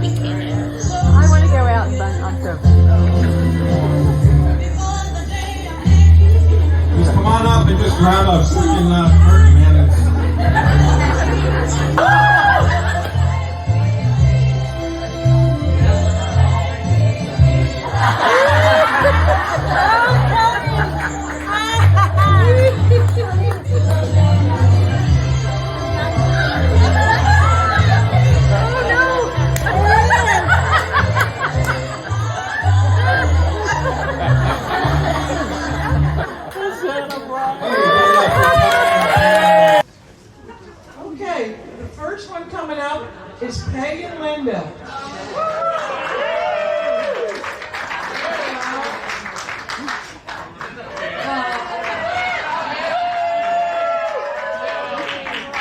I want to go out and run on surface. Just come on up and just grab a freaking curtain, man. Okay, the first one coming up is Peg and Linda.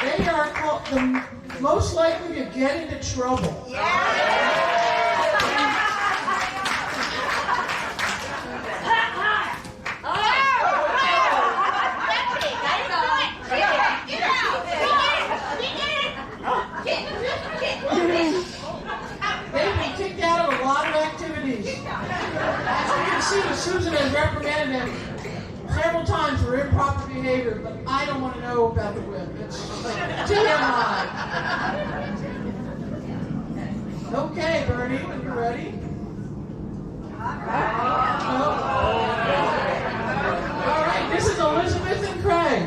They are the most likely to get into trouble. They've been kicked out of a lot of activities. As you can see, Susan has reprimanded them several times for improper behavior, but I don't want to know about the whip. It's TMI. Okay, Bernie, are you ready? No? All right, this is Elizabeth and Craig.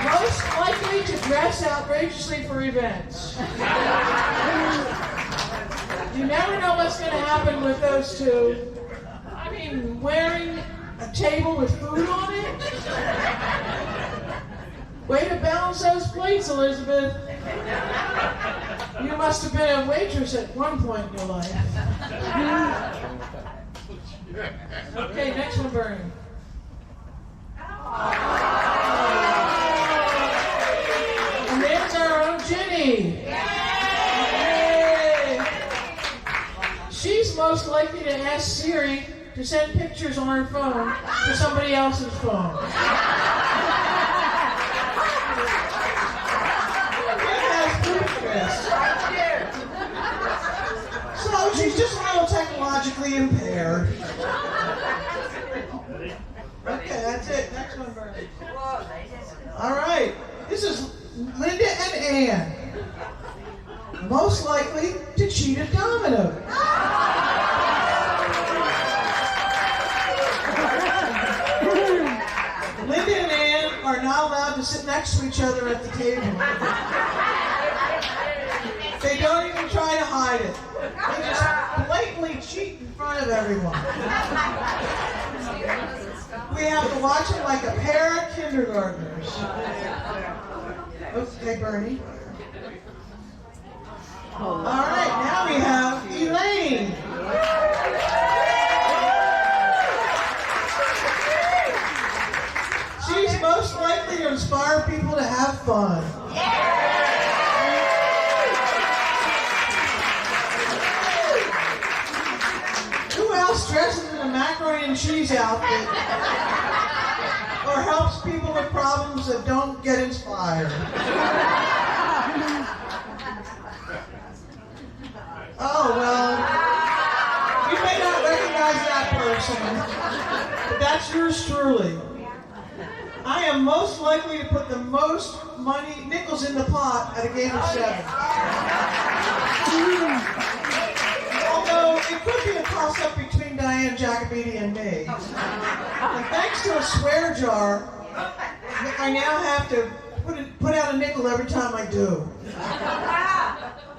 Most likely to dress outrageously for events. You never know what's going to happen with those two. I mean, wearing a table with food on it? Way to balance those plates, Elizabeth. You must have been a waitress at one point in your life. Okay, next one, Bernie. And there's our own Ginny. Yay! She's most likely to ask Siri to send pictures on her phone to somebody else's phone. So she's just a little technologically impaired. Okay, that's it. Next one, Bernie. All right. This is Linda and Ann. Most likely to cheat at dominoes. Linda and Ann are not allowed to sit next to each other at the table. They don't even try to hide it. They just blatantly cheat in front of everyone. We have to watch them like a pair of kindergartners. Okay, Bernie. All right, now we have Elaine. She's most likely to inspire people to have fun. Who else dresses in a macaroni and cheese outfit or helps people with problems that don't get inspired? Oh, well, you may not recognize that person, but that's yours truly. I am most likely to put the most nickels in the pot at a game of 7. Although it could be a toss-up between Diane Jacobiti and me. And thanks to a swear jar, I now have to put out a nickel every time I do.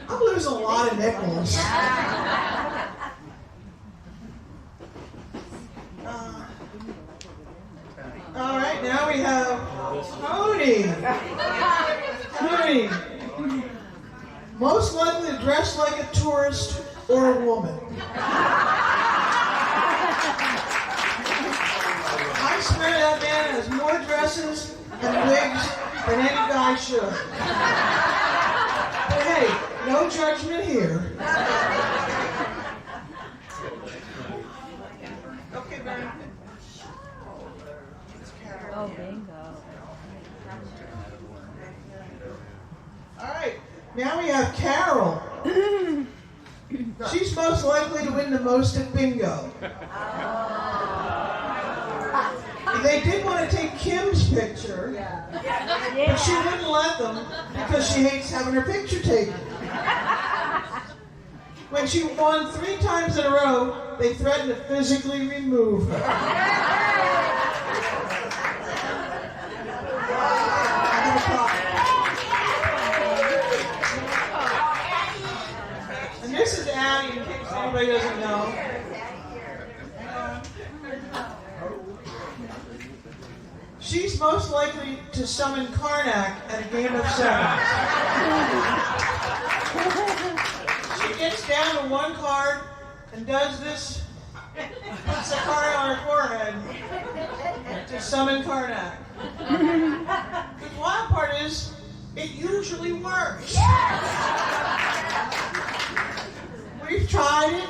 I'm losing a lot of nickels. All right, now we have Tony. Tony. Most likely to dress like a tourist or a woman. I swear that man has more dresses and wigs than any guy should. But hey, no judgment here. Okay, Barry. Oh, bingo. Now we have Carol. She's most likely to win the most at bingo. They did want to take Kim's picture, but she wouldn't let them because she hates having her picture taken. When she won 3 times in a row, they threatened to physically remove her. And this is Addie, in case anybody doesn't know. She's most likely to summon Karnak at a game of sevens. She gets down to 1 card and does this, puts the card on her forehead to summon Karnak. The wild part is, it usually works. We've tried it,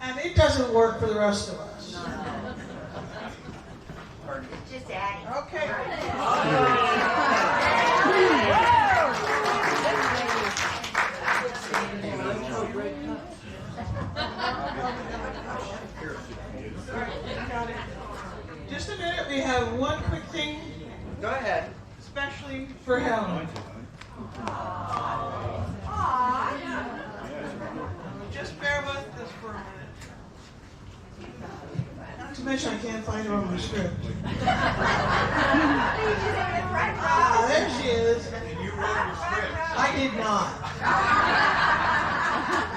and it doesn't work for the rest of us. Just adding. Okay. Just a minute, we have one quick thing. Go ahead. Especially for Helen. Just bear with us for a minute. Not to mention I can't find her on the script. Ah, there she is. And you wrote the script. I did not.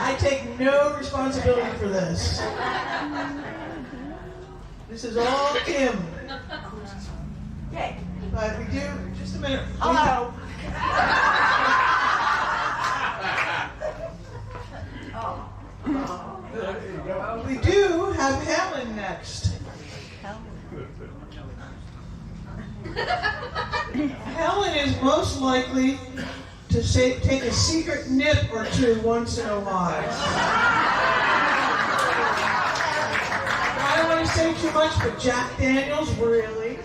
I take no responsibility for this. This is all Kim. Okay. But we do, just a minute. Hello. We do have Helen next. Helen is most likely to take a secret nip or 2 once in a while. I don't want to say too much, but Jack Daniels, really?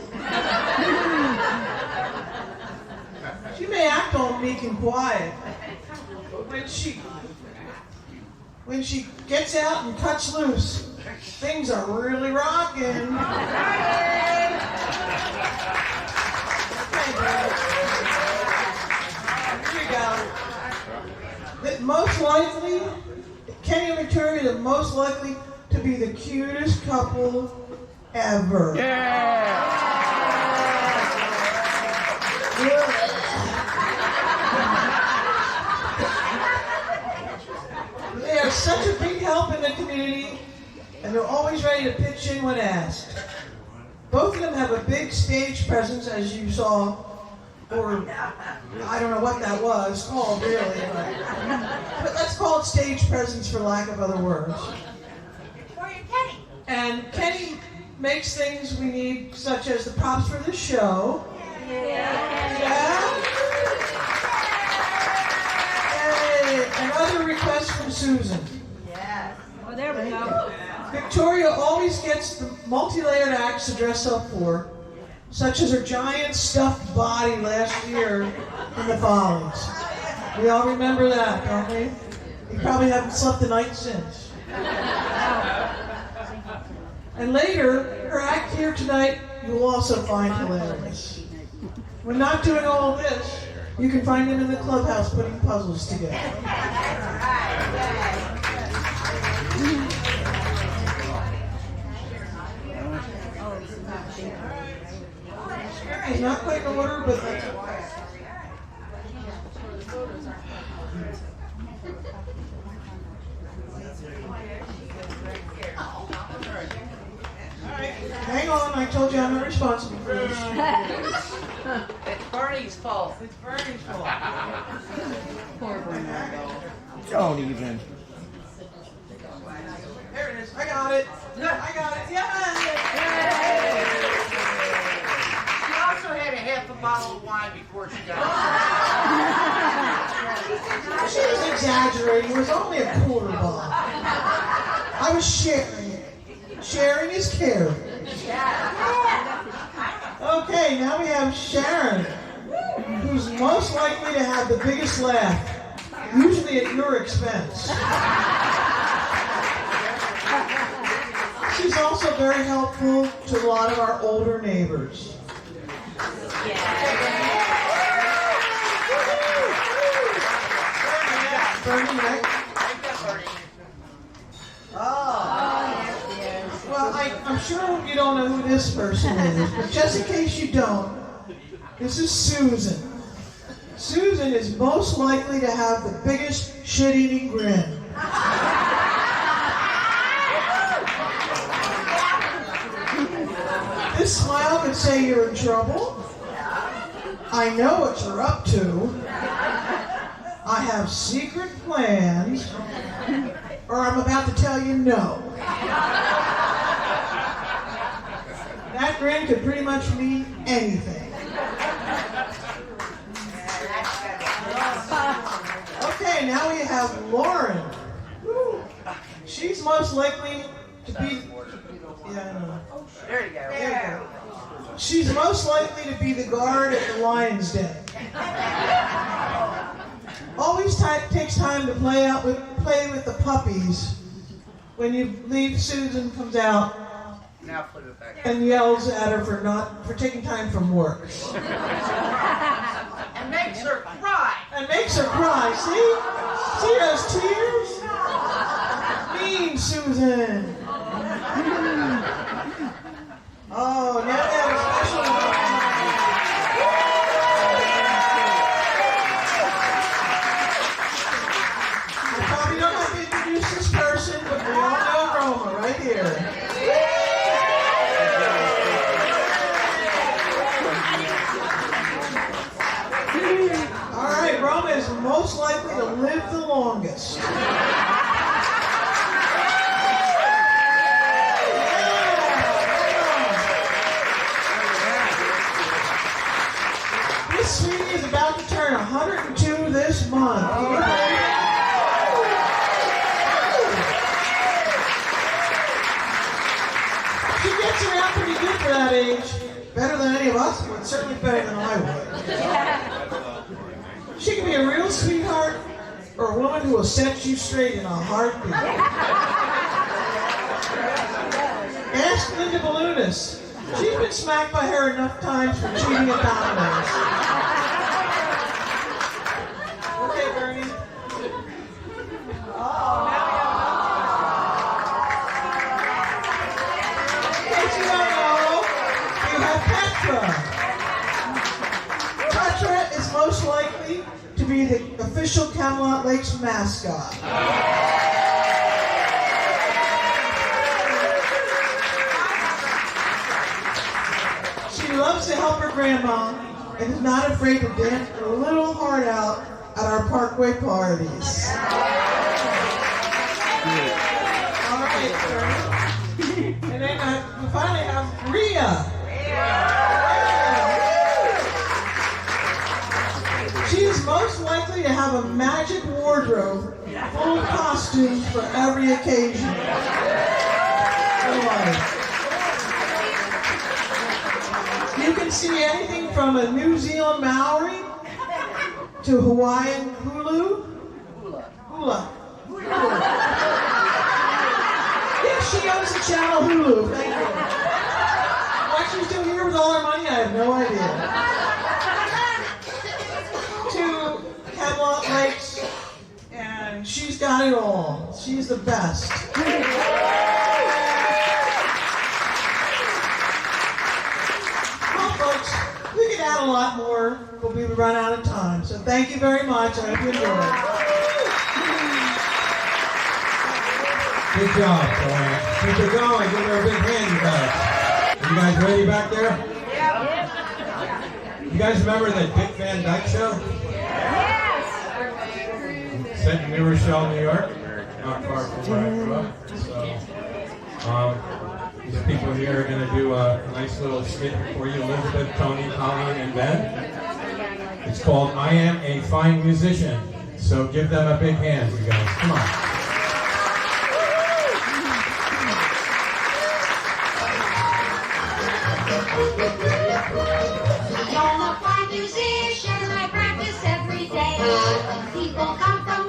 She may act all meek and quiet, but when she gets out and cuts loose, things are really rocking. Here we go. That most likely, Kenny and Victoria are most likely to be the cutest couple ever. They are such a big help in the community, and they're always ready to pitch in when asked. Both of them have a big stage presence, as you saw, or I don't know what that was called, really. But let's call it stage presence for lack of other words. Kenny. And Kenny makes things we need, such as the props for the show. Yeah. And other requests from Susan. Yes. Oh, there we go. Victoria always gets the multi-layered acts to dress up for, such as her giant stuffed body last year in the Follies. We all remember that, don't we? You probably haven't slept the night since. And later, her act here tonight, you will also find hilarious. When not doing all of this, you can find them in the clubhouse putting puzzles together. It's not quite in order, but that's okay. Hang on, I told you I'm not responsible for this. It's Bernie's fault. It's Bernie's fault. Poor Bernardo. Don't even. There it is. I got it. I got it. Yeah. She also had a half a bottle of wine before she got She was exaggerating. It was only a quarter bottle. I was sharing it. Sharing is caring. Okay, now we have Sharon, who's most likely to have the biggest laugh usually at your expense. She's also very helpful to a lot of our older neighbors. Bernie, right? Well, I'm sure you don't know who this person is, but just in case you don't, this is Susan. Susan is most likely to have the biggest shit-eating grin. This smile could say you're in trouble. I know what you're up to. I have secret plans, or I'm about to tell you no. That grin could pretty much mean anything. Okay, now we have Lauren. Woo. She's most likely to be... Yeah, I know. There you go. There you go. She's most likely to be the guard at the lion's den. Always takes time to play with the puppies. When you leave, Susan comes out Now flip it back. and yells at her for taking time from work. And makes her cry. And makes her cry. See those tears? Mean Susan. Oh, now we have a special one. I probably don't have to introduce this person, but we all know Roma right here. All right, Roma is most likely to live the longest. This sweetie is about to turn 102 this month. She gets around pretty good for that age. Better than any of us, but certainly better than I would. She can be a real sweetheart or a woman who will set you straight in a heartbeat. Ask Linda Balloonist. She's been smacked by her enough times for cheating at dominoes. Okay, Bernie. In case you don't know, we have Petra. Petra is most likely to be the official Camelot Lakes mascot. She loves to help her grandma and is not afraid to dance her little heart out at our Parkway parties. All right, sir. And then we finally have Rhea. She is most likely to have a magic wardrobe full of costumes for every occasion. You can see anything from a New Zealand Maori to Hawaiian hula. Yeah, she owns the channel Hulu. Thank you. Why she's still here with all her money, I have no idea. To Camelot Lakes, and she's got it all. She's the best. Well, folks, we could add a lot more, but we would run out of time. So thank you very much. I hope you enjoyed it. Good job, Joanne. Keep it going. Give her a big hand, you guys. You guys ready back there? You guys remember the Dick Van Dyke Show? Yes! Set in New Rochelle, New York. Not far from where I grew up. So, these people here are going to do a nice little skit for you. Elizabeth, Tony, Colleen, and Ben. It's called I Am a Fine Musician. So give them a big hand, you guys. Come on. I'm a fine musician, I practice every day. People come from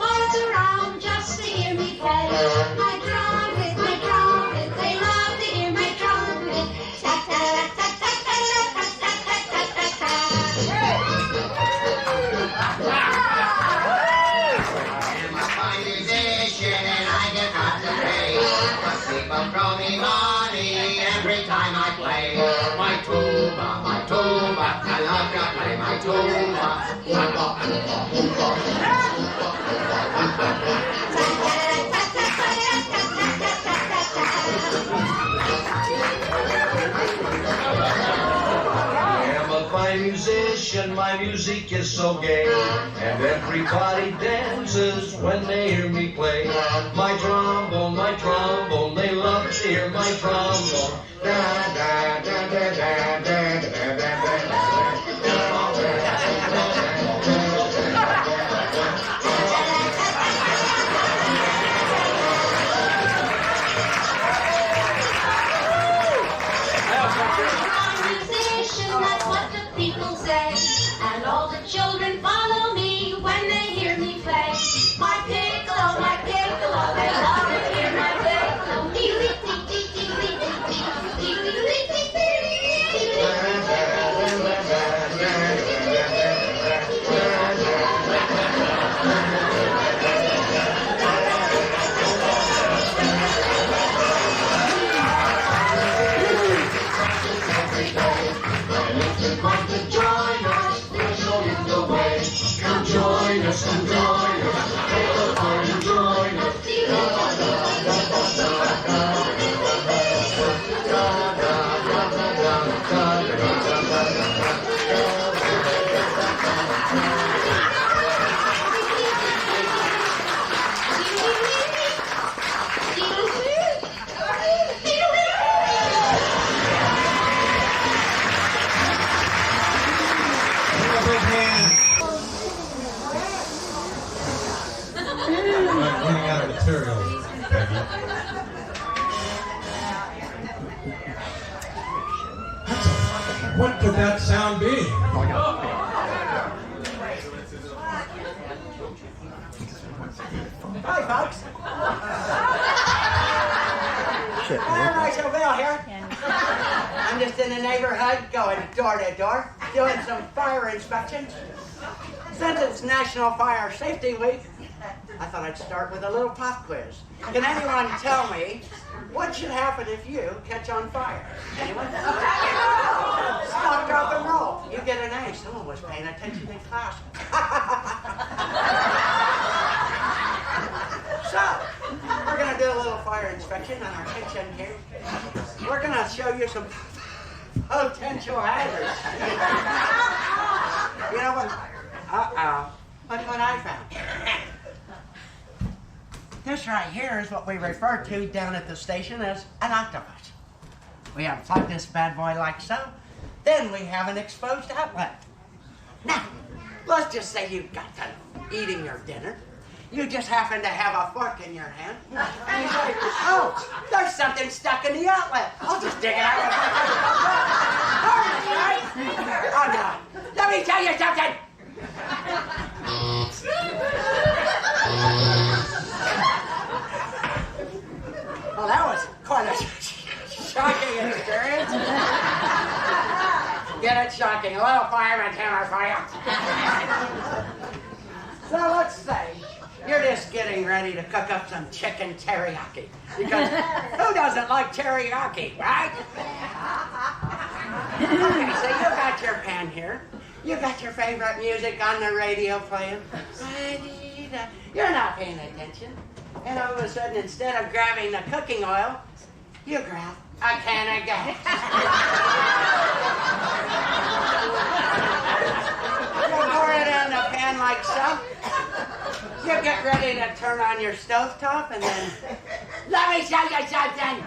fine musician, my music is so gay, and everybody dances when they hear me play. My trombone, they love to hear my trombone. Da da da da da da da da and all the children follow me when they hear me play. My piccolo, they love to hear my piccolo. Join us, take the party, join us. Running out of material, Peggy. What could that sound be? Hi, folks. I'm Rachel Bill here. I'm just in the neighborhood going door to door, doing some fire inspections. Since it's National Fire Safety Week, I thought I'd start with a little pop quiz. Can anyone tell me what should happen if you catch on fire? Anyone? Stop, drop, and roll. You get an A. Someone was paying attention in class. So, we're going to do a little fire inspection on our kitchen here. We're going to show you some potential hazards. You know what? Uh-oh. Look what I found. This right here is what we refer to down at the station as an octopus. We unplug this bad boy like so. Then we have an exposed outlet. Now, let's just say you got done eating your dinner. You just happen to have a fork in your hand. And you say, oh, there's something stuck in the outlet. I'll just dig it out. Oh, no. Let me tell you something. Well, that was quite a shocking experience. Get it? Shocking. A little fireman's hammer for you. So let's say you're just getting ready to cook up some chicken teriyaki. Because who doesn't like teriyaki, right? Okay, so you got your pan here. You got your favorite music on the radio playing. You're not paying attention. And all of a sudden, instead of grabbing the cooking oil, you grab a can of gas. You pour it in the pan like so. You get ready to turn on your stovetop, and then, let me show you something.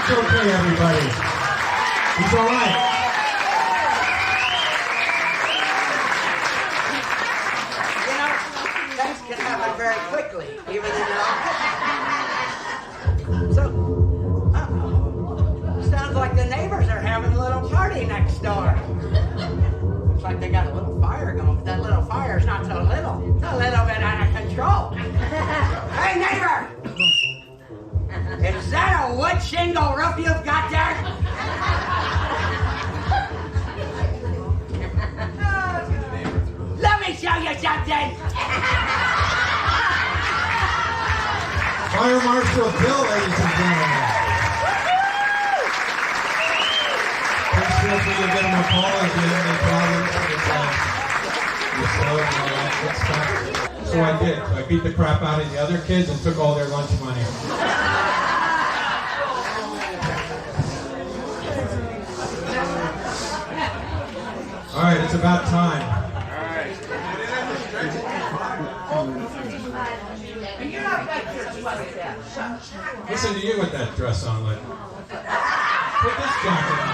It's okay, everybody. He's all right. You know, things can happen very quickly, even in your office. So, sounds like the That's a little bit out of control. Hey, neighbor! Is that a wood shingle roof you've got there? Let me show you something. Fire Marshal Bill, ladies and gentlemen. Please feel free to give him a call if you have any problems with your stove and all that good stuff. So I did. So I beat the crap out of the other kids and took all their lunch money. All right, it's about time. Listen to you with that dress on, like. Put this jacket on.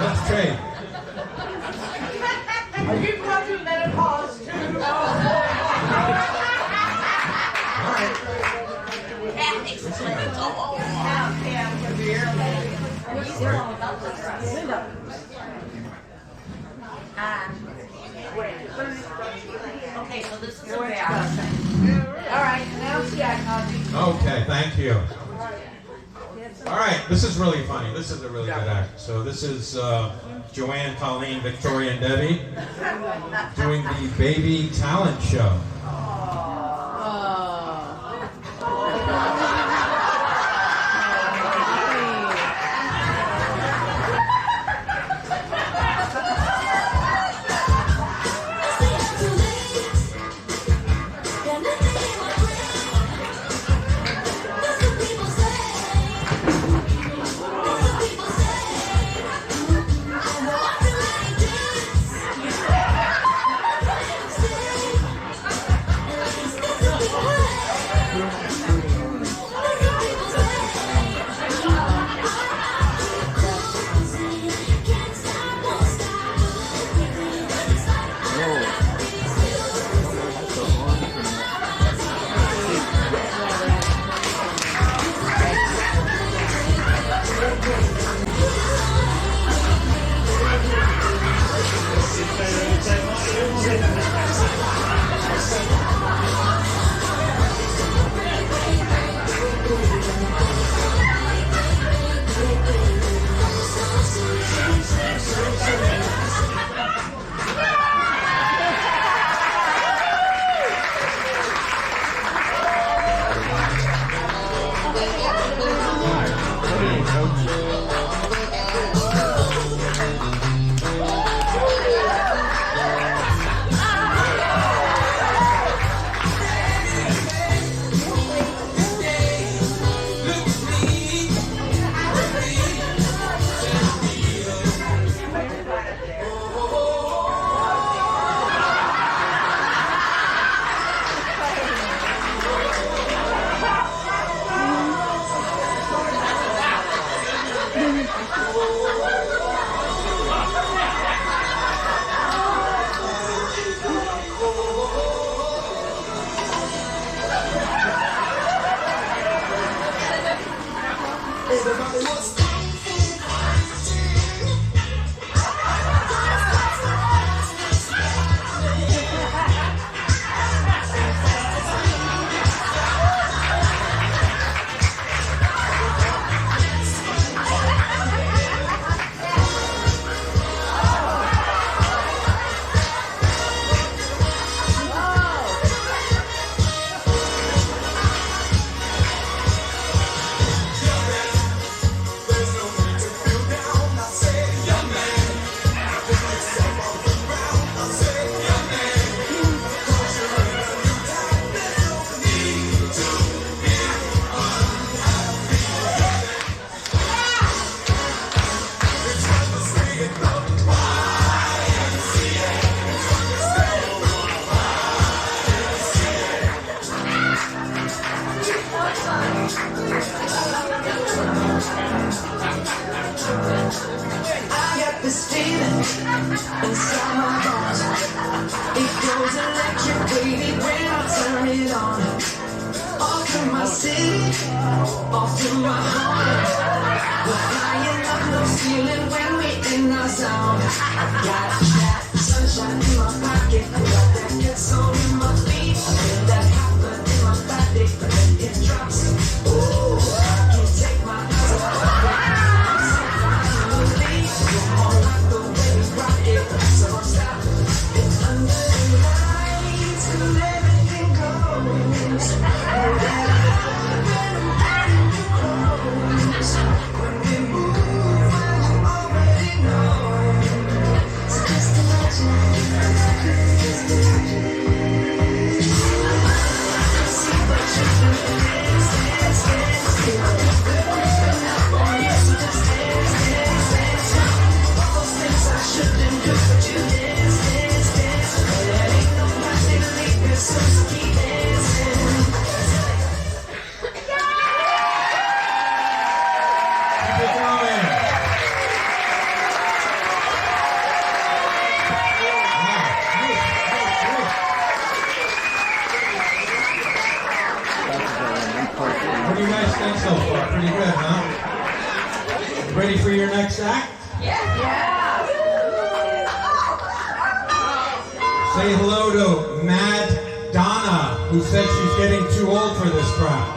Let's trade. Are you going through menopause too? All right. Okay, so this is a bear. All right, now it's Jack. Okay, thank you. All right, this is really funny. This is a really good act. So this is Joanne, Colleen, Victoria, and Debbie doing the baby talent show. inside my bones. It goes electric, baby, when I turn it on. Off to my city, off to my home. We're flying up no ceiling when we in our zone. I got that sunshine in my pocket, got that good soul in Say hello to Mad Donna, who said she's getting too old for this crap.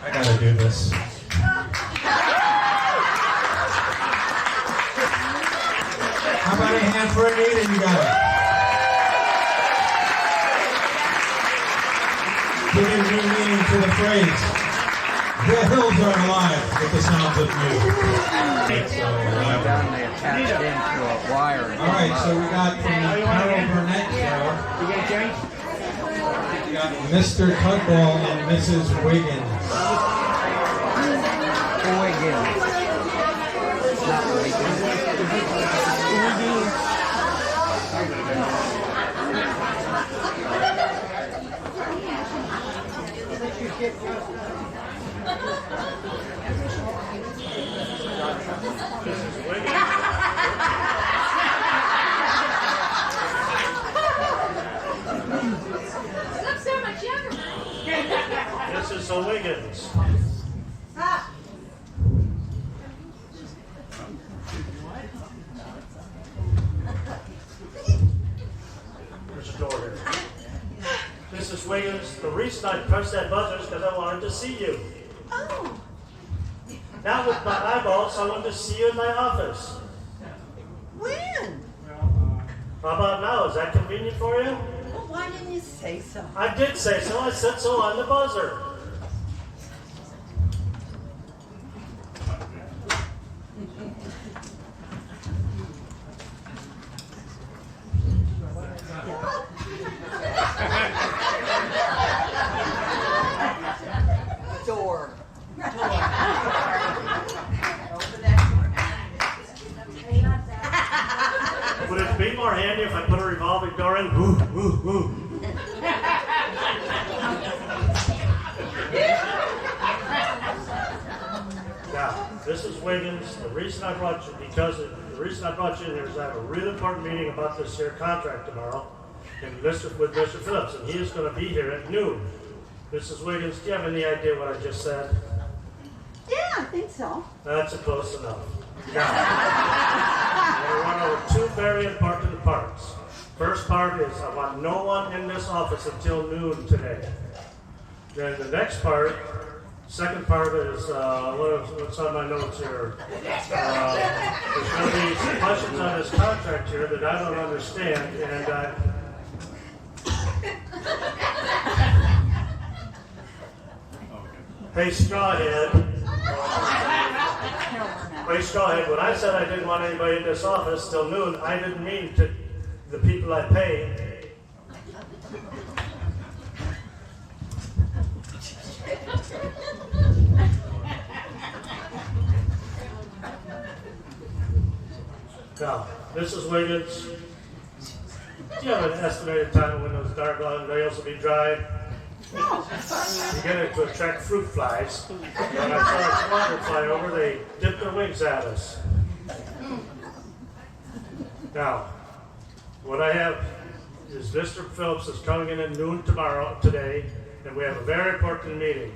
I gotta do this. How about a hand for Anita? You got it. Giving new meaning to the phrase, the hills are alive with the sounds of music. Attached into a wire. All right, so we got from the Carol Burnett show, we got Mr. Tugboll and Mrs. Wiggins. Wiggins. Not Wiggins. Looks so much younger. This is the Wiggins. There's a door here. This Mrs. Wiggins, the reason I pressed that buzzer is because I wanted to see you. Oh, Not with my eyeballs, I wanted to see you in my office. when? How about now? Is that convenient for you? Well, why didn't you say so? I did say so. I said so on the buzzer. Door. Would it be more handy if I put a revolving door in? Ooh, ooh, ooh. Now, this is Wiggins. The reason I brought you in here is I have a really important meeting about this here contract tomorrow, with Mr. Phillips, and he is going to be here at noon. Mrs. Wiggins, do you have any idea what I just said? Yeah, I think so. That's close enough. Now, we're going to run over two very important parts. First part is I want no one in this office until noon today. Then the next part, second part is, what's on my notes here? There's going to be some questions on this contract here that I don't understand, and Hey, Strawhead. Hey, Strawhead, when I said I didn't want anybody in this office till noon, I didn't mean to the people I pay. Now, Mrs. Wiggins, do you have an estimated time when those dark nails will be dried? No. You get it to attract fruit flies. When I saw a squadron fly over, they dip their wings at us. Now, what I have is Mr. Phillips is coming in at noon today, and we have a very important meeting.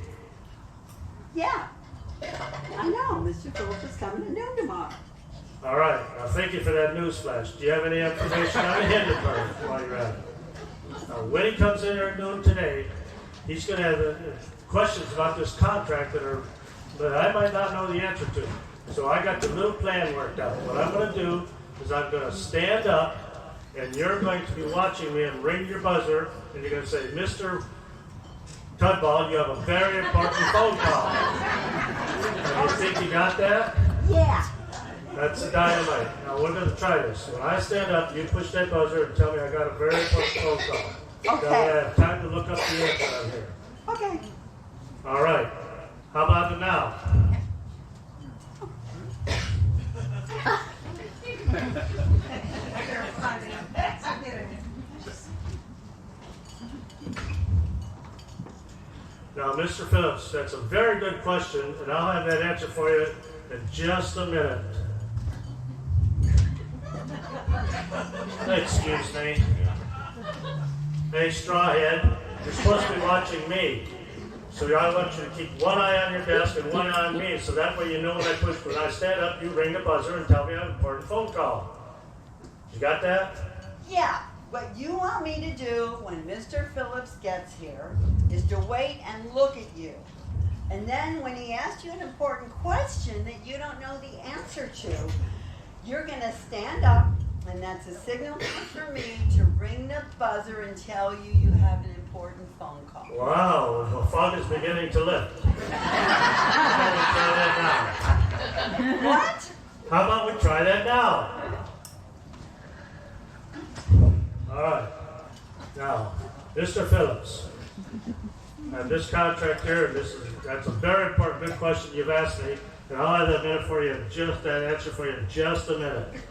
Yeah. I know. Mr. Phillips is coming at noon tomorrow. All right. Now, thank you for that news flash. Do you have any information on the Hindenburg while you're at it? Now, when he comes in here at noon today, he's going to have questions about this contract that I might not know the answer to. So I got the little plan worked out. What I'm going to do is I'm going to stand up, and you're going to be watching me and ring your buzzer, and you're going to say, Mr. Tudball, you have a very important phone call. And you think you got that? Yeah. That's dynamite. Now we're going to try this. When I stand up, you push that buzzer and tell me I got a very important phone call. Okay. That way I have time to look up the answer on here. Okay. All right. How about it now? Now, Mr. Phillips, that's a very good question, and I'll have that answer for you in just a minute. Excuse me. Hey, Strawhead, you're supposed to be watching me. So I want you to keep one eye on your desk and one eye on me, so that way you know when I stand up, you ring the buzzer and tell me I have an important phone call. You got that? Yeah. What you want me to do when Mr. Phillips gets here is to wait and look at you. And then when he asks you an important question that you don't know the answer to, you're going to stand up, and that's a signal for me to ring the buzzer and tell you you have an important phone call. Wow, the fog is beginning to lift. How about we try that now? What? How about we try that now? All right. Now, Mr. Phillips, and this contract here, that's a very important, good question you've asked me, and I'll have that minute for you, that answer for you in just a minute.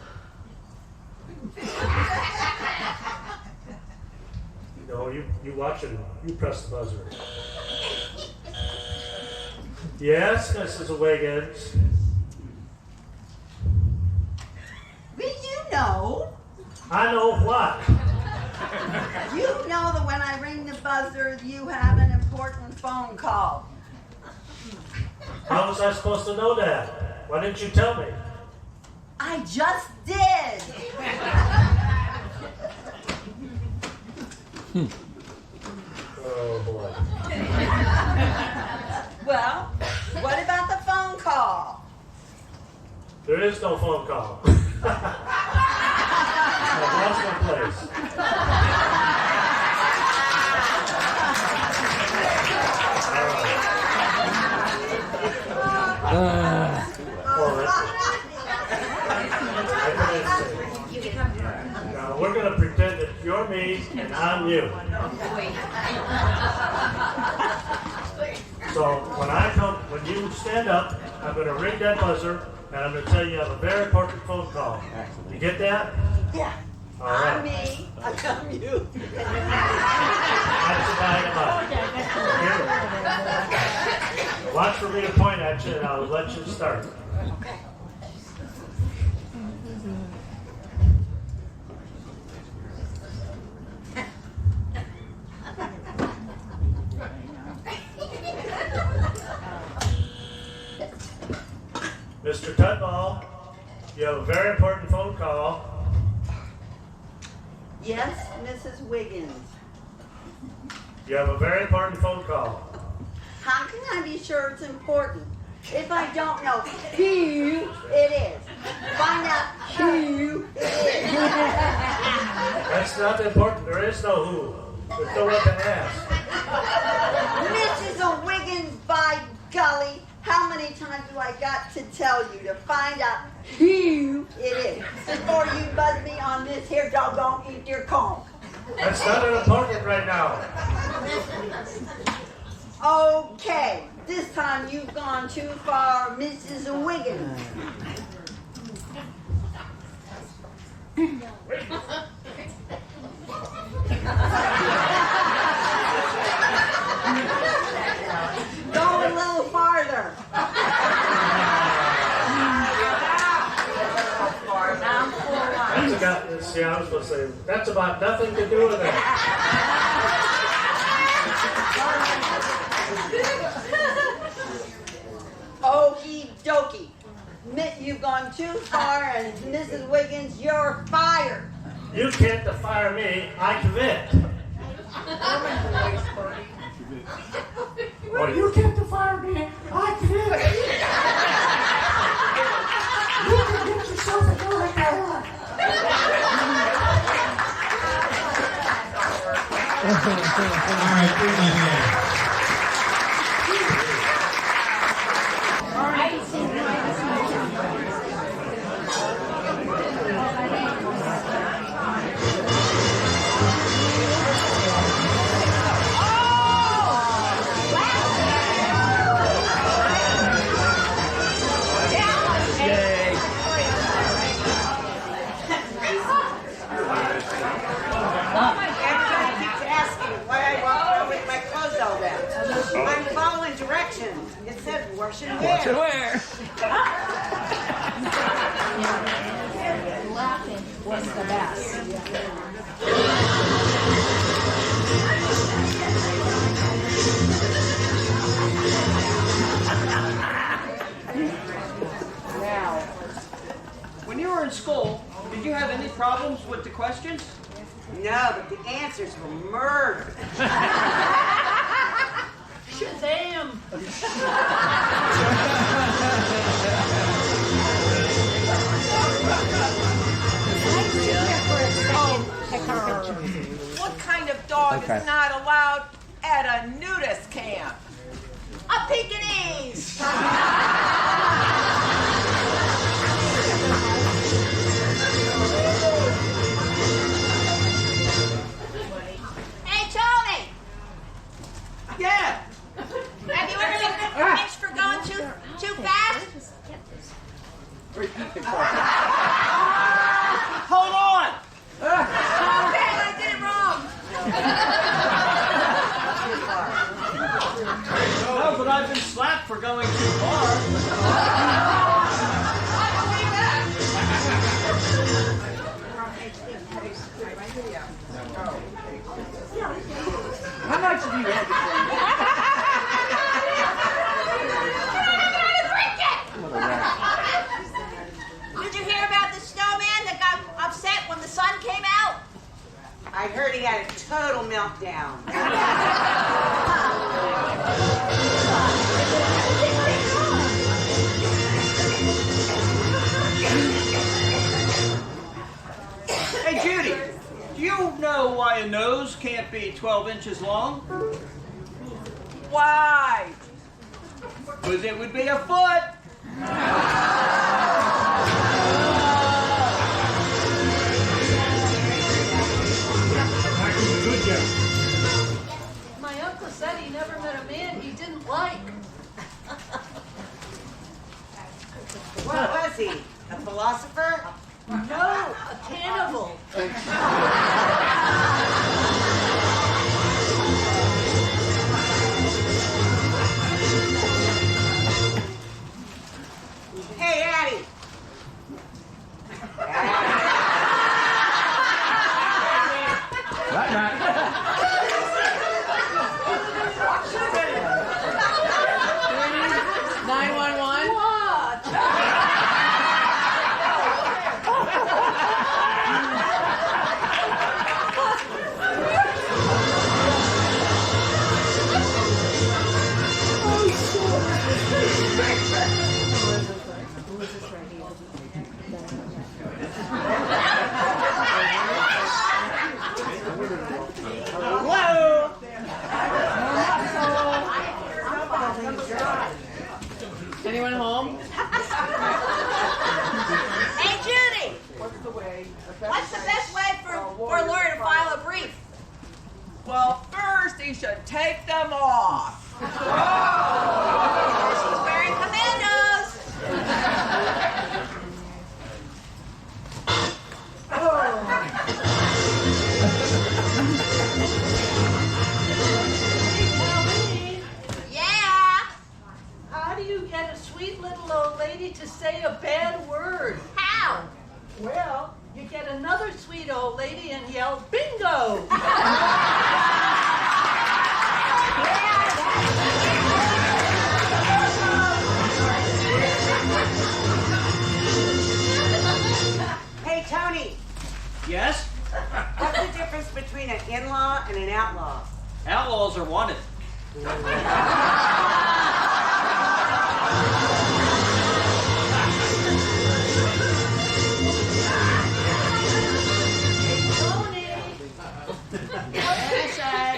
No, you watch it. You press the buzzer. Yes, Mrs. Wiggins. Will you know? I know what. You know that when I ring the buzzer, you have an important phone call. How was I supposed to know that? Why didn't you tell me? I just did. Oh boy. Well, what about the phone call? There is no phone call. I've lost my place. Now we're going to pretend that you're me and I'm you. So when you stand up, I'm going to ring that buzzer and I'm going to tell you have a very important phone call. You get that? Yeah. All right. I'm me. I'm you. That's dividing them up. Here. Watch for me to point at you and I'll let you start. Okay. Mr. Tudball, you have a very important phone call. Yes, Mrs. Wiggins. You have a very important phone call. How can I be sure it's important if I don't know who it is? Find out who it is. That's not important. There is no who. There's no one to ask. Mrs. Wiggins, by golly, how many times do I got to tell you to find out who it is before you buzz me on this here doggone eat your conch? That's not important right now. Okay, this time you've gone too far, Mrs. Wiggins. Go a little farther. I was supposed to say, that's about nothing to do with it. Okie dokie. You've gone too far, and Mrs. Wiggins, you're fired. You can't fire me. I commit. Well, you can't fire me. I commit. You can get yourself a door in there. All right, bring my hand. I'm following directions. It said wash and wear. Watch and wear. Laughing was the best. Now, when you were in school, did you have any problems with the questions? No, but the answers were murder. Shazam! What kind of dog is not allowed at a nudist camp? A Pekingese! Hey, Tony! Yeah! Have you ever been punished for going too fast? Repeat the question. Hold on! Okay, I did it wrong. No, but I've been slapped for going too far. How much have you had to Did you hear about the snowman that got upset when the sun came out? I heard he had a total social meltdown. Hey, Judy, do you know why a nose can't be 12 inches long? Why? Because it would be a foot. My uncle said he never met a man he didn't like. What was he? A philosopher? No, a cannibal. Hey, Addie. Right. 911. Hello. Anyone home? Hey, Judy, What's the way? what's the best way for a lawyer to file a brief? Well, first he should take them off. She's wearing commandos. Yeah. How do you get a sweet little old lady to say a bad word? How? Well, you get another sweet old lady and yell, bingo! Hey, Tony. Yes? What's the difference between an in-law and an outlaw? Outlaws are wanted. Tony!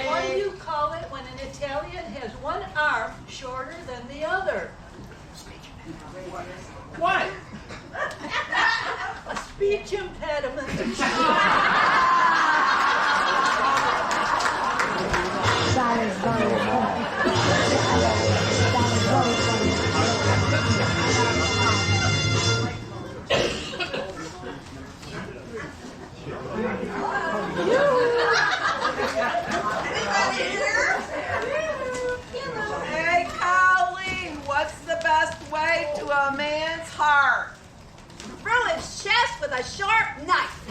What do you call it when an Italian has one arm shorter than the other? What? A speech impediment. Hey, Colleen, what's the best way to a man's heart? Through his chest with a sharp knife.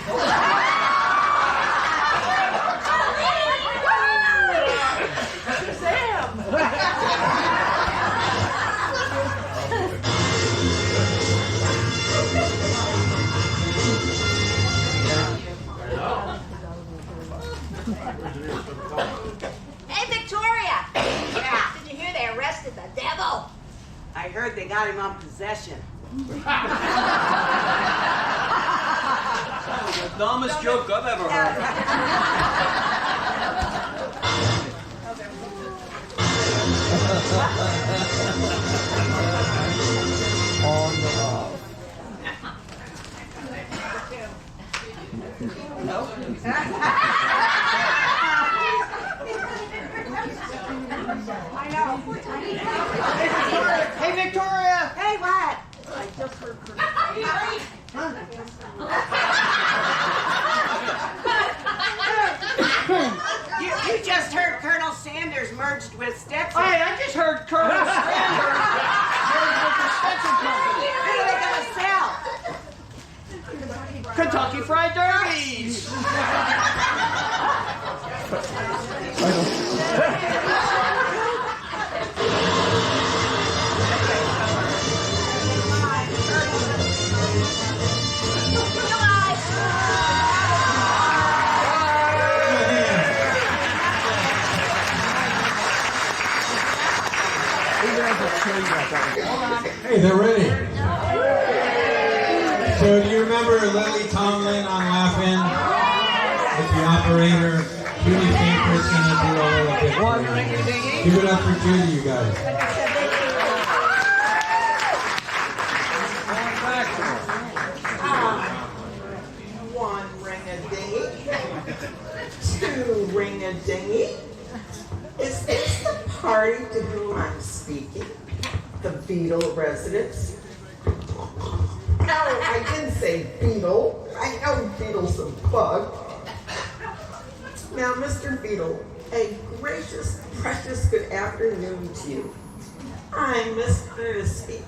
Hey, Victoria. Yeah. Did you hear they arrested the devil? I heard they got him on possession. The dumbest joke I've ever heard. On the wall. I know. Hey, Victoria! Hey, what? I just heard her. You just heard Colonel Sanders merged with Stetson. Hey, I just heard Colonel Sanders merged with the Stetson Company. Who are they gonna sell? Kentucky Fried Derbies! Hey, they're ready. So do you remember Lily Tomlin on Laugh-In? With the operator, Judy St. Christian, and do all of it. Give it up for Judy, you guys. One ring-a-dingy, two ring-a-dingy. Is this the party to whom I'm speaking? The Beetle residents? No, I didn't say beetle. I know beetle's a bug. Now, Mr. Beetle, a gracious, precious good afternoon to you. I'm Miss Ernestine,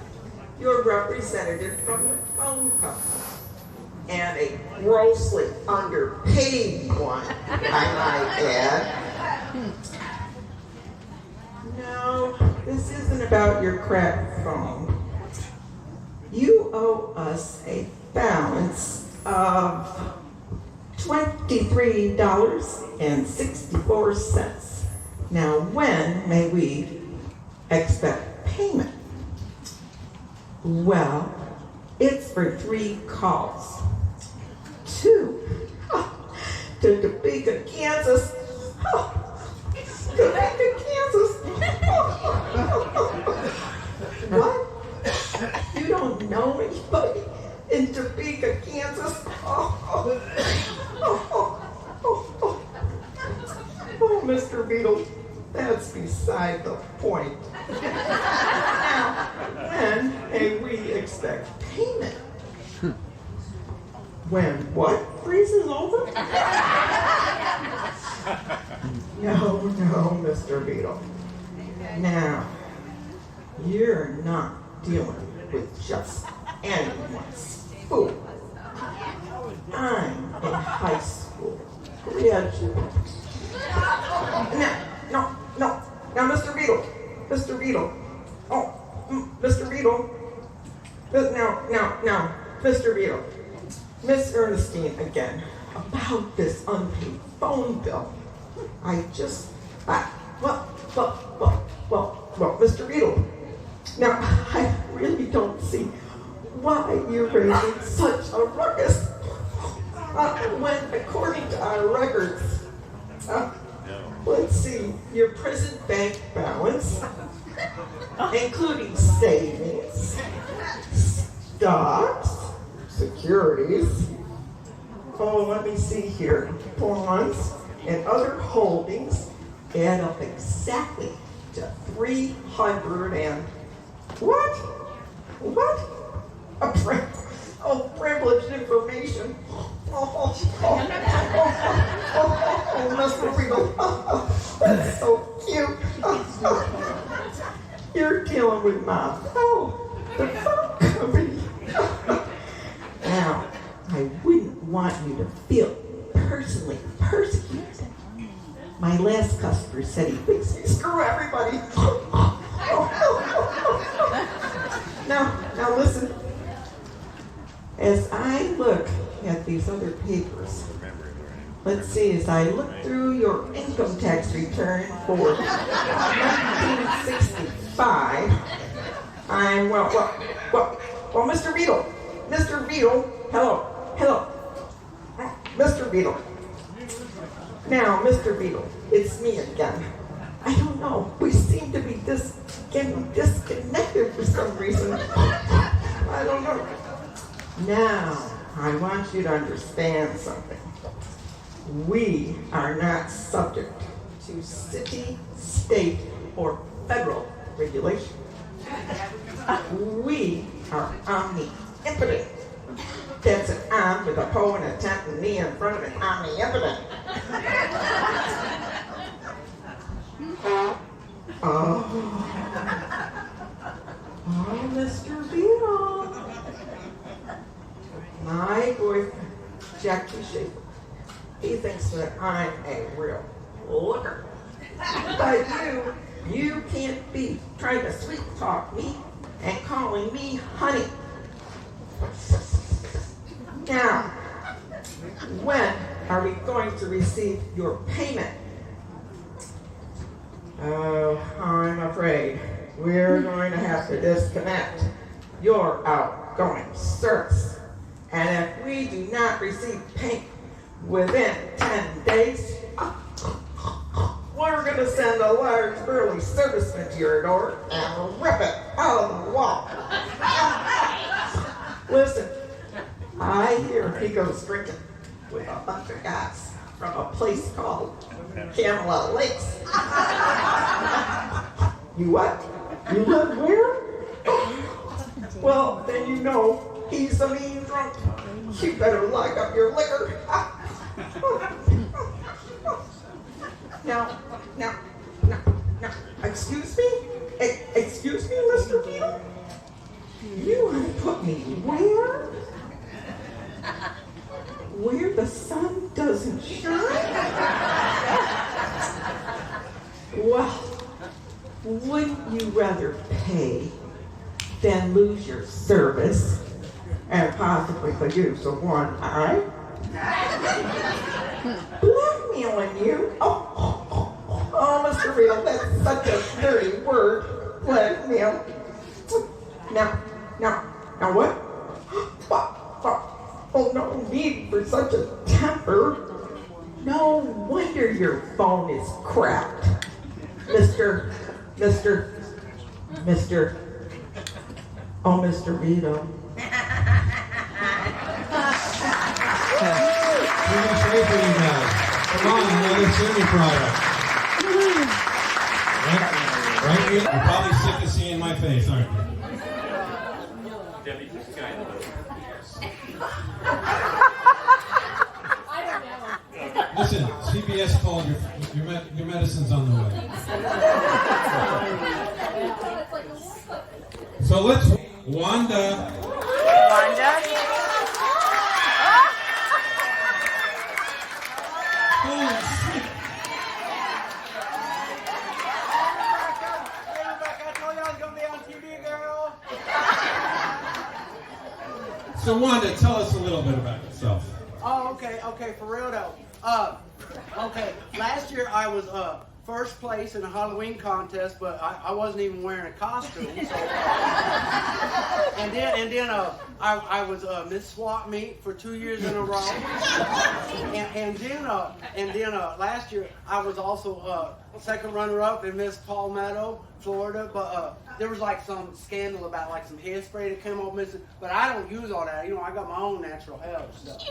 your representative from the phone company. And a grossly underpaid one, I might add. No, this isn't about your cracked phone. You owe us a balance of $23.64. Now, when may we expect payment? Well, it's for 3 calls. 2 to Topeka, Kansas. Topeka, Kansas. What? You don't know anybody in Topeka, Kansas? Oh, Mr. Beetle, that's beside the point. Now, when may we expect payment? When what freezes over? No, Mr. Beetle. Now, you're not dealing with just anyone's fool. I'm in high school. Graduate. Now, Mr. Beetle. Oh, Mr. Beetle. Now, Mr. Beetle. Miss Ernestine again, about this unpaid phone bill. Mr. Beetle. Now, I really don't see why you're raising such a ruckus when, according to our records, let's see, your present bank balance, including savings, stocks, securities, let me see here, bonds, and other holdings add up exactly to 300 and what? Privileged information. Mr. Beetle, that's so cute. You're dealing with the phone company. Now, I wouldn't want you to feel personally persecuted. My last customer said he thinks he screw everybody. Now listen. As I look at these other papers, let's see, as I look through your income tax return for 1965, Mr. Beetle, hello, Mr. Beetle. Now, Mr. Beetle, it's me again. I don't know, we seem to be getting disconnected for some reason. I don't know. Now, I want you to understand something. We are not subject to city, state, or federal regulation. We are omnipotent. That's an om with a po and a tent and me in front of it. Omnipotent. Oh, Mr. Beetle. My boyfriend, Jackie Schaefer, he thinks that I'm a real looker. But you can't be trying to sweet talk me and calling me honey. Now, when are we going to receive your payment? Oh, I'm afraid we're going to have to disconnect your outgoing service. And if we do not receive payment within 10 days, we're going to send a large burly serviceman to your door and rip it out of the wall. Listen, I hear he goes drinking with a bunch of guys from a place called Camelot Lakes. You what? You live where? Well, then you know he's a mean drunk. You better lock up your liquor. Now, excuse me? Excuse me, Mr. Beetle? You want to put me where? Where the sun doesn't shine? Well, wouldn't you rather pay than lose your service and possibly produce a one eye? Blackmailing you? Oh, Mr. Beetle, that's such a dirty word, blackmail. Now what? Oh, no need for such a temper. No wonder your phone is cracked. Mr. Vito. Too much faith in you guys. Come on, another Simi product. Right? You're probably sick of seeing my face, aren't you? Listen, CBS called your medicine's on the way. So let's Wanda. So Wanda, tell us a little bit about yourself. Oh, okay, for real though. Okay, last year I was first place in a Halloween contest, but I wasn't even wearing a costume. So, and then I was Miss Swap Meet for 2 years in a row. And then last year I was also second runner-up in Miss Palmetto, Florida. But there was like some scandal about like some hairspray that came off missing. But I don't use all that. You know, I got my own natural hair stuff.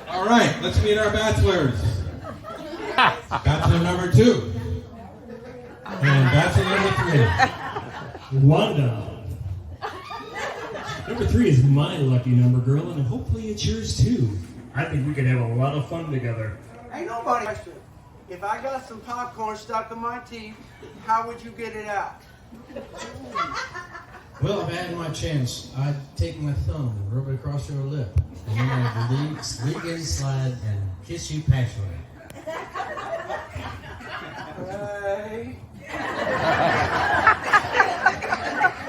All right, let's meet our bachelors. Bachelor number 2. And bachelor number 3. Wanda. Number 3 is my lucky number, girl, and hopefully it's yours too. I think we could have a lot of fun together. Ain't nobody question. If I got some popcorn stuck in my teeth, how would you get it out? Well, if I had my chance, I'd take my thumb and rub it across your lip. And then I'd leak in, slide, and kiss you passionately. Hey.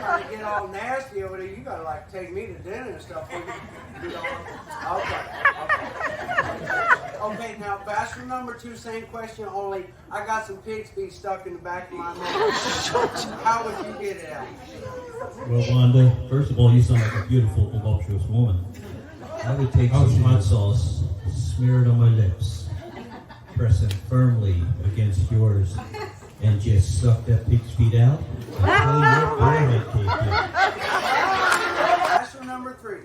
To get all nasty over there, you gotta like take me to dinner and stuff. Okay, now bachelor number 2, same question, only I got some pig's feet stuck in the back of my mouth. How would you get it out? Well, Wanda, first of all, you sound like a beautiful, voluptuous woman. I would take some hot sauce, smear it on my lips, press it firmly against yours, and just suck that pig's feet out. Bachelor number 3.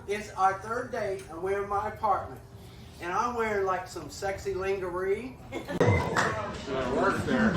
It's our 3rd date, and we're in my apartment. And I'm wearing like some sexy lingerie. Work there.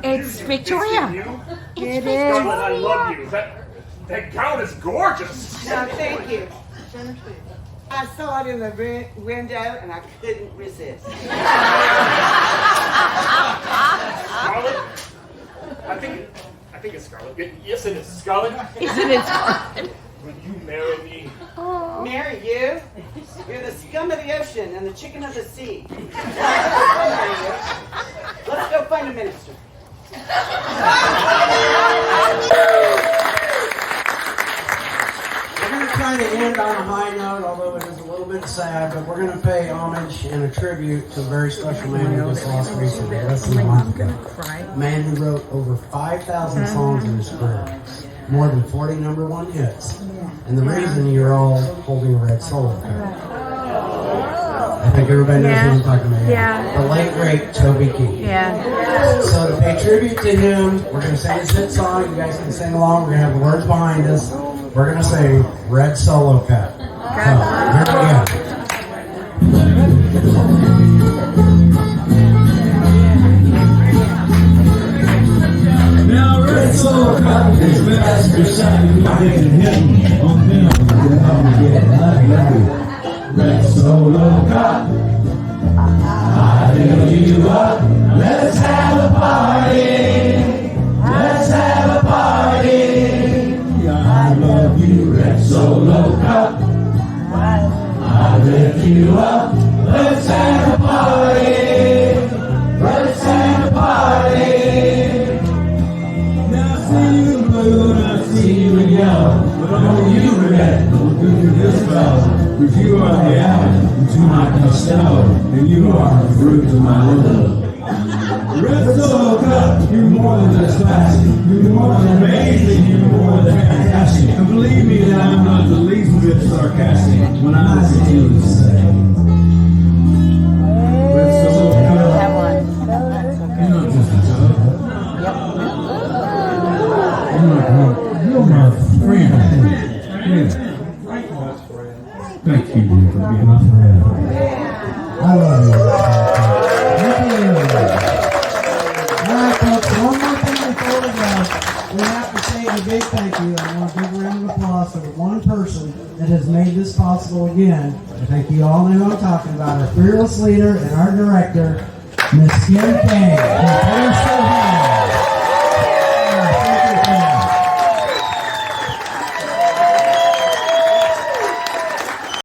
It's Victoria. It Scarlett, I is. love you. That gown is gorgeous. No, thank you. I saw it in the window and I couldn't resist. Scarlett? I think it's Scarlett. Yes, it is. Scarlett? Isn't it Scarlett? Will you marry me? Oh. Marry you? You're the scum of the ocean and the chicken of the sea. Let's go find a minister. We're going to try to end on a high note, although it is a little bit sad, but we're going to pay homage and a tribute to a very special man who just lost recently. That's a man who wrote over 5,000 songs in his career, more than 40 #1 hits. And the reason you're all holding a red solo cup. I think everybody knows who I'm talking about. Yeah. The late, great Toby Keith. Yeah. So to pay tribute to him, we're going to sing his hit song. You guys can sing along. We're going to have the words behind us. We're going to sing Red Solo Cup. So, here we go. Now Red Solo Cup is master shining, getting hidden on them. Red Solo Cup, I fill you up. Let's have a party. Let's have a party. I love you, Red Solo Cup. I lift you up. Let's have a party. Let's have a party. Now I see you in blue and I see you in yellow, but only you red will do this spell. Because you are the apple to my Costello, and you are the fruit of my love. Red Solo Cup, you're more than just classy. You're more than amazing. You're more than fantastic. And believe me that I'm not the least bit sarcastic when I look at you and say, Red Solo Cup, you're not just a tub. You're my friend. Yeah. Thank you for being my friend. I love you. All right, folks, one more thing before we go. We have to say a big thank you. I want a big round of applause for the one person that has made this possible again. I think you all know who I'm talking about. Our fearless leader and our director, Miss Kim Kane.